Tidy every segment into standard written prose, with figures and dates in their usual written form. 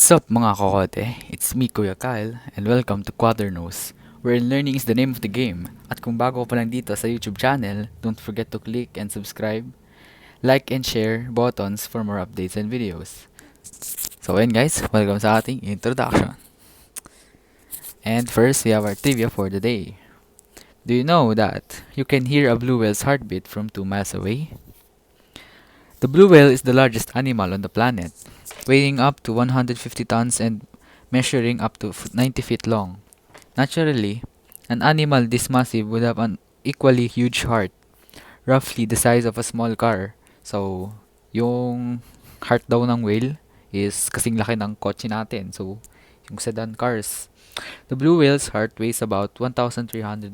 What's up mga Kokote? It's me Kuya Kyle and welcome to Kuwader, wherein learning is the name of the game. At kung bago ka pa lang dito sa YouTube channel, don't forget to click and subscribe, like and share buttons for more updates and videos. So ayun guys, welcome sa ating introduction. And first, we have our trivia for the day. Do you know that you can hear a blue whale's heartbeat from 2 miles away? The blue whale is the largest animal on the planet, weighing up to 150 tons and measuring up to 90 feet long. Naturally, an animal this massive would have an equally huge heart, roughly the size of a small car. So, yung heart daw ng whale is kasing laki ng kotse natin. So, yung sedan cars. The blue whale's heart weighs about 1,300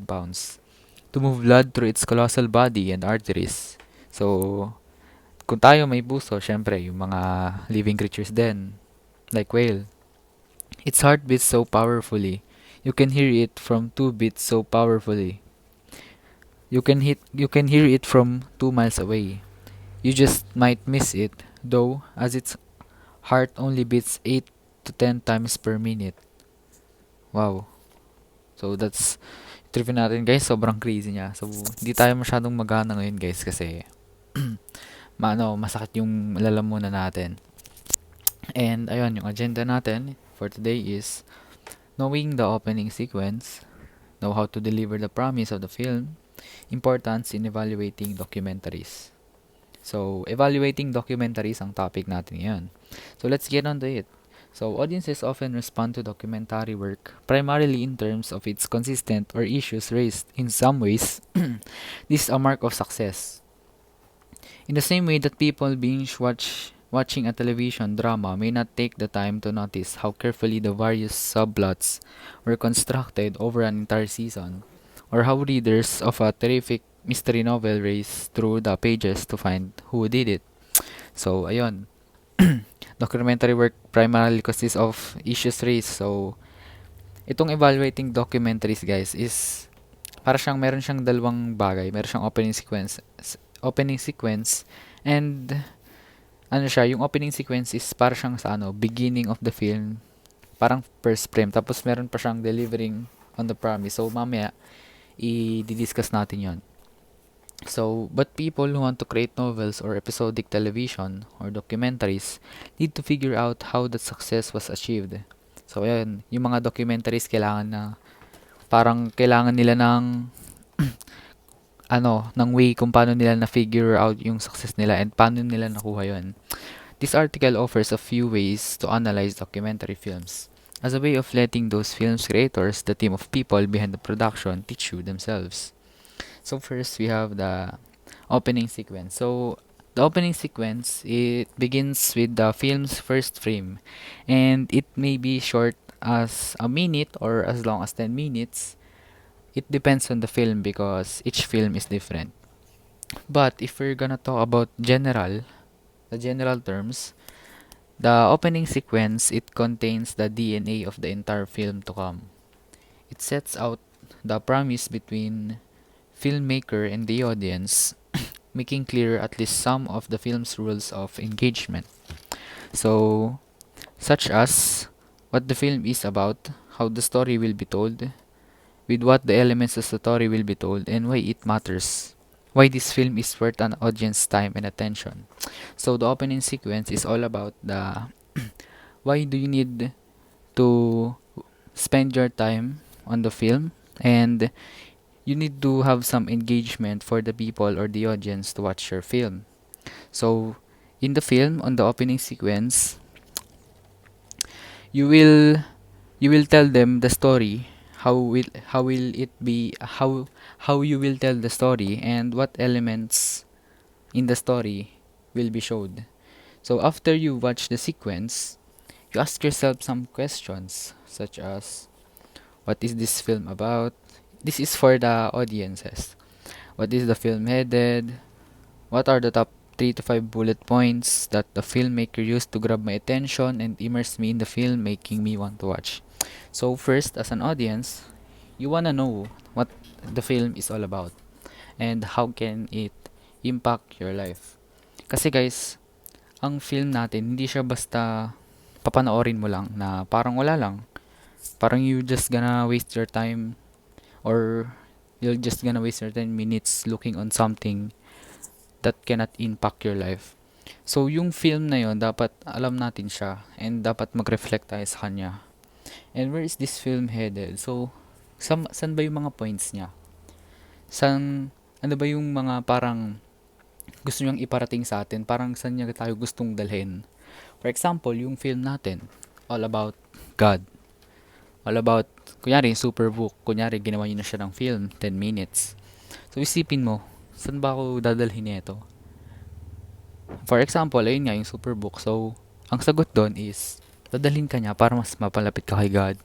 pounds to move blood through its colossal body and arteries. So, kung tayo may puso, syempre, yung mga living creatures din, like whale. Its heart beats so powerfully. You can hear it from 2 beats so powerfully. You can hear it from 2 miles away. You just might miss it, though, as its heart only beats 8 to 10 times per minute. Wow. So that's trivia natin guys, sobrang crazy niya. So hindi tayo masyadong magana ngayon guys kasi masakit yung lalamunan natin. And ayun, yung agenda natin for today is knowing the opening sequence, know how to deliver the promise of the film, importance in evaluating documentaries. So, evaluating documentaries ang topic natin ngayon. So, let's get on to it. So, audiences often respond to documentary work primarily in terms of its consistent or issues raised. In some ways, this is a mark of success. In the same way that people watching a television drama may not take the time to notice how carefully the various subplots were constructed over an entire season, or how readers of a terrific mystery novel race through the pages to find who did it. So, ayun. Documentary work primarily consists of issues raised. So, itong evaluating documentaries, guys, is meron siyang dalawang bagay. Meron siyang opening sequence, and yung opening sequence is para siyang sa beginning of the film, parang first frame, tapos meron pa siyang delivering on the promise. So, mamaya, i-discuss natin yon. So, but people who want to create novels or episodic television or documentaries need to figure out how that success was achieved. So, ayan, yung mga documentaries kailangan nila ng ng way kung paano nila na-figure out yung success nila and paano nila nakuha yun. This article offers a few ways to analyze documentary films as a way of letting those films creators, the team of people behind the production, teach you themselves. So first, we have the opening sequence. So the opening sequence, it begins with the film's first frame, and it may be short as a minute or as long as 10 minutes. It depends on the film because each film is different. But if we're gonna talk about the general terms, the opening sequence, it contains the DNA of the entire film to come. It sets out the promise between filmmaker and the audience, making clear at least some of the film's rules of engagement. So, such as what the film is about, how the story will be told, with what the elements of the story will be told, and why it matters. Why this film is worth an audience time and attention. So the opening sequence is all about the why do you need to spend your time on the film, and you need to have some engagement for the people or the audience to watch your film. So in the film, on the opening sequence, you will tell them the story, how will it be how you will tell the story, and what elements in the story will be showed. So after you watch the sequence, you ask yourself some questions such as, what is this film about? This is for the audiences. What is the film headed? What are the top 3 to 5 bullet points that the filmmaker used to grab my attention and immerse me in the film, making me want to watch? So first, as an audience, you wanna know what the film is all about and how can it impact your life. Kasi guys, ang film natin, hindi siya basta papanoorin mo lang na parang wala lang. Parang you just gonna waste your time, or you're just gonna waste your 10 minutes looking on something that cannot impact your life. So, yung film na yon dapat alam natin siya and dapat mag-reflect tayo sa kanya. And where is this film headed? So, saan ba yung mga points niya? Ano ba yung mga parang gusto niyang iparating sa atin? Parang saan niya tayo gustong dalhin? For example, yung film natin, all about God. All about, kunyari, Superbook. Kunyari, ginawa niyo na siya ng film, 10 minutes. So, isipin mo, saan ba ako dadalhin nito? For example, ayun nga, yung Superbook. So, ang sagot doon is, dadalhin ka niya para mas mapalapit ka kay God.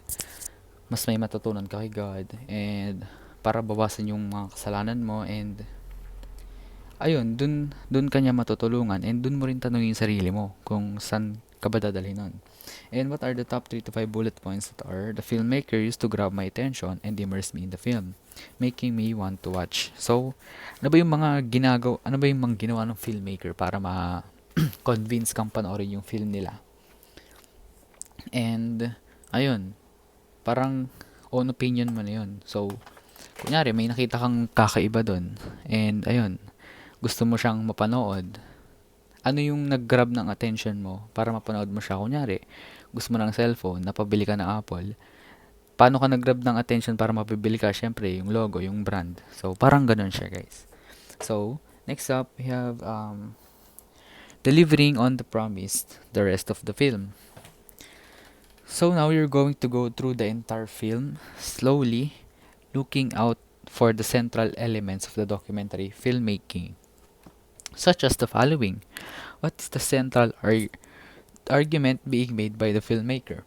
Mas may matutunan ka kay God. And, para bawasan yung mga kasalanan mo. And, ayun, dun ka niya matutulungan. And, dun mo rin tanongin yung sarili mo kung saan ka ba dadalhin nun. And what are the top 3 to 5 bullet points that are the filmmaker used to grab my attention and immerse me in the film, making me want to watch. So, ano ba yung mga ginawa ng filmmaker para ma-convince kang panoorin yung film nila? And, ayun, parang own opinion mo na yun. So, kunyari, may nakita kang kakaiba doon. And, ayun, gusto mo siyang mapanood. Ano yung nag-grab ng attention mo para mapanood mo siya? Kunyari, gusto mo ng cellphone, napabili ka ng Apple. Paano ka nag-grab ng attention para mapabili ka? Syempre, yung logo, yung brand. So, parang ganun siya, guys. So, next up, we have delivering on the promised the rest of the film. So, now you're going to go through the entire film slowly, looking out for the central elements of the documentary filmmaking, such as the following. What is the central argument being made by the filmmaker?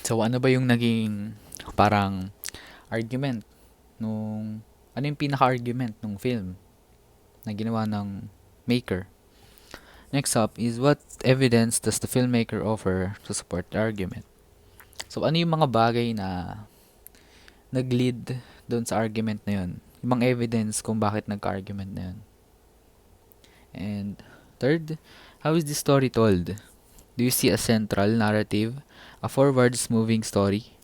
So, ano ba yung naging parang argument ano yung pinaka-argument nung film na ginawa ng maker? Next up is, what evidence does the filmmaker offer to support the argument? So, ano yung mga bagay na nag-lead doon sa argument na yun? Yung mga evidence kung bakit nagka-argument na yun. And third, how is the story told? Do you see a central narrative, a forwards moving story,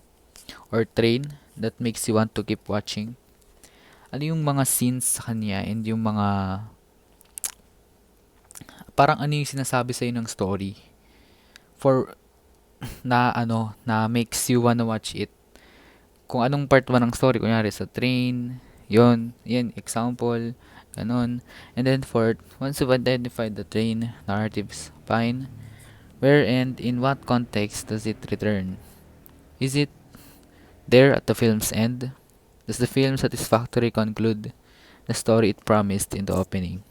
or train that makes you want to keep watching? Ano yung mga scenes sa kanya and yung mga parang ano yung sinasabi sa'yo ng story for na makes you wanna watch it? Kung anong part ba ng story, kunyari sa train, yan, example, ganun. And then fourth, once you've identified the train narratives, fine. Where and in what context does it return? Is it there at the film's end? Does the film satisfactorily conclude the story it promised in the opening?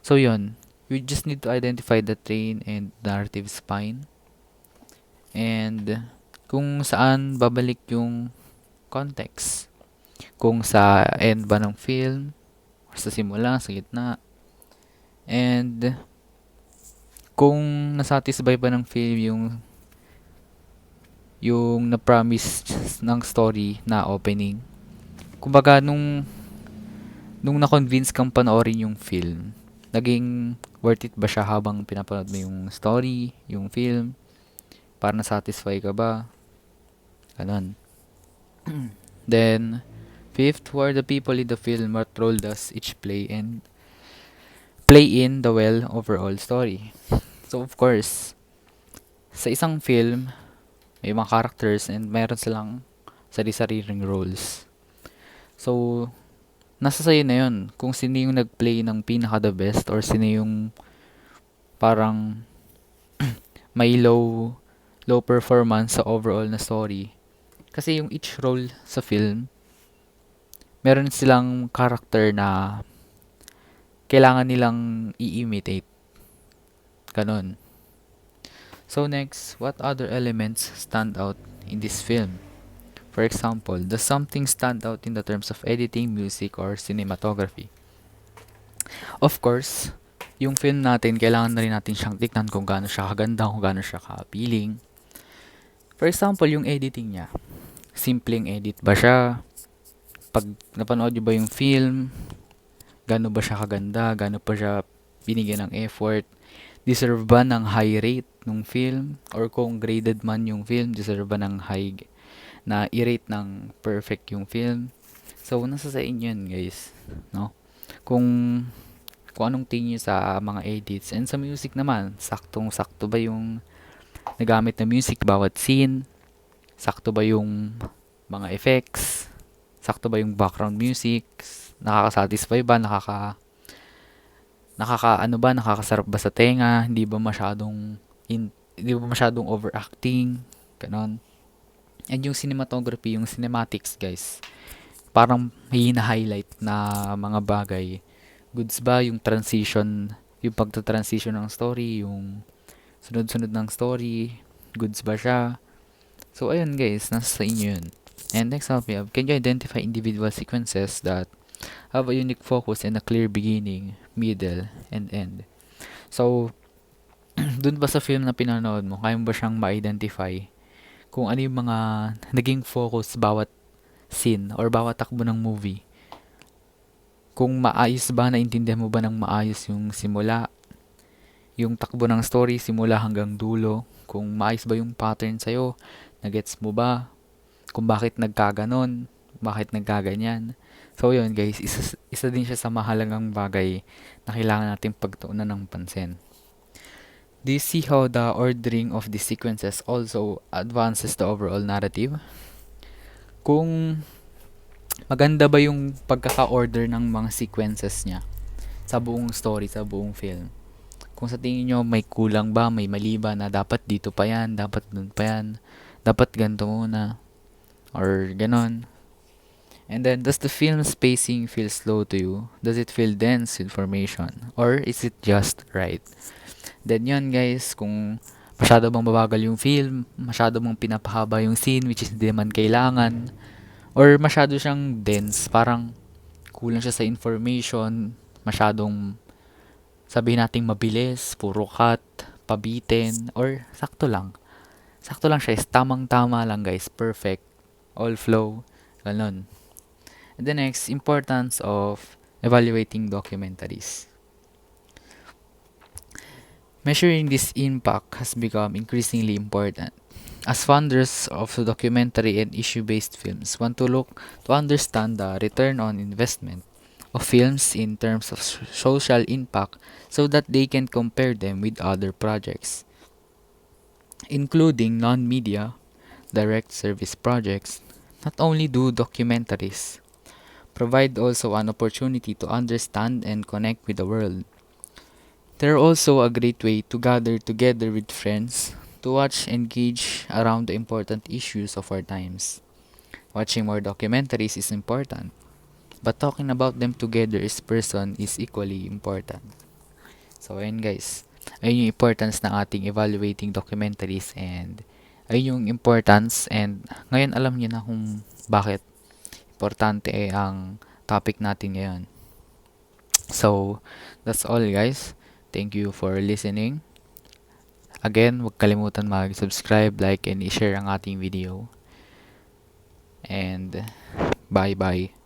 So yun, you just need to identify the train and narrative spine. And kung saan babalik yung context. Kung sa end ba ng film, or sa simula, sa gitna. And kung nasatisfy ba ng film yung na-promise ng story na opening. Kumbaga, nung na-convince kang panoorin yung film, naging worth it ba siya habang pinapanood mo yung story, yung film? Para na-satisfy ka ba? Ganun. Then, fifth, who are the people in the film? What role does each play in the overall story? So, of course, sa isang film, may mga characters and meron silang sari-sariling roles. So, nasa sa'yo na yun kung sino yung nag-play ng pinaka-the best or sino yung parang may low performance sa overall na story. Kasi yung each role sa film, meron silang character na kailangan nilang i-imitate. Ganon. So next, what other elements stand out in this film? For example, does something stand out in the terms of editing, music, or cinematography? Of course, yung film natin, kailangan na rin natin siyang tignan kung gaano siya kaganda, kung gaano siya ka-appealing. For example, yung editing niya. Simpleng edit ba siya? Pag napanood nyo ba yung film, gaano ba siya kaganda, gaano pa siya binigyan ng effort, Deserve ba ng high rate ng film? Or kung graded man yung film, deserve ba ng high na i-rate ng perfect yung film? So, nasa sa inyo yun, guys. No? Kung, kung anong tingin nyo sa mga edits. And sa music naman, saktong-sakto ba yung nagamit na music bawat scene? Sakto ba yung mga effects? Sakto ba yung background music? Nakaka-satisfy ba? Nakakasarap ba sa tenga? Hindi ba masyadong overacting? Ganon. And yung cinematography, yung cinematics, guys. Parang may highlight na mga bagay. Goods ba yung transition, yung pagta-transition ng story, yung sunod-sunod ng story, goods ba siya? So, ayun guys, nasa sa inyo yun. And next up we have, can you identify individual sequences that have a unique focus and a clear beginning, middle, and end? So, dun ba sa film na pinanood mo, kaya mo ba siyang ma-identify kung ano yung mga naging focus bawat scene or bawat takbo ng movie? Kung maayos ba, naintindihan mo ba ng maayos yung simula, yung takbo ng story, simula hanggang dulo? Kung maayos ba yung pattern sa'yo, nagets mo ba? Kung bakit nagkaganon, bakit nagkaganyan? So yun guys, isa din siya sa mahalagang bagay na kailangan nating pagtuunan ng pansin. Do you see how the ordering of the sequences also advances the overall narrative? Kung maganda ba yung pagkaka-order ng mga sequences niya sa buong story, sa buong film? Kung sa tingin nyo may kulang ba, may mali ba na dapat dito pa yan, dapat dun pa yan, dapat ganito muna, or ganon. And then, does the film's pacing feel slow to you? Does it feel dense information? Or is it just right? Then yun guys, kung masyado bang mabagal yung film, masyado bang pinapahaba yung scene which is hindi man kailangan, or masyado siyang dense, parang kulang siya sa information, masyadong sabihin nating mabilis, puro cut, pabitin, or sakto lang. Sakto lang siya, is tamang-tama lang guys, perfect, all flow, ganun. And the next, importance of evaluating documentaries. Measuring this impact has become increasingly important. As funders of documentary and issue-based films want to look to understand the return on investment of films in terms of social impact so that they can compare them with other projects, including non-media, direct service projects. Not only do documentaries provide also an opportunity to understand and connect with the world, they're also a great way to gather together with friends to watch and engage around the important issues of our times. Watching more documentaries is important, but talking about them together as person is equally important. So ayun guys, ayun yung importance ng ating evaluating documentaries, and ayun yung importance, and ngayon alam niyo na kung bakit importante ang topic natin ngayon. So, that's all guys. Thank you for listening. Again, huwag kalimutan mag-subscribe, like, and i-share ang ating video. And bye-bye.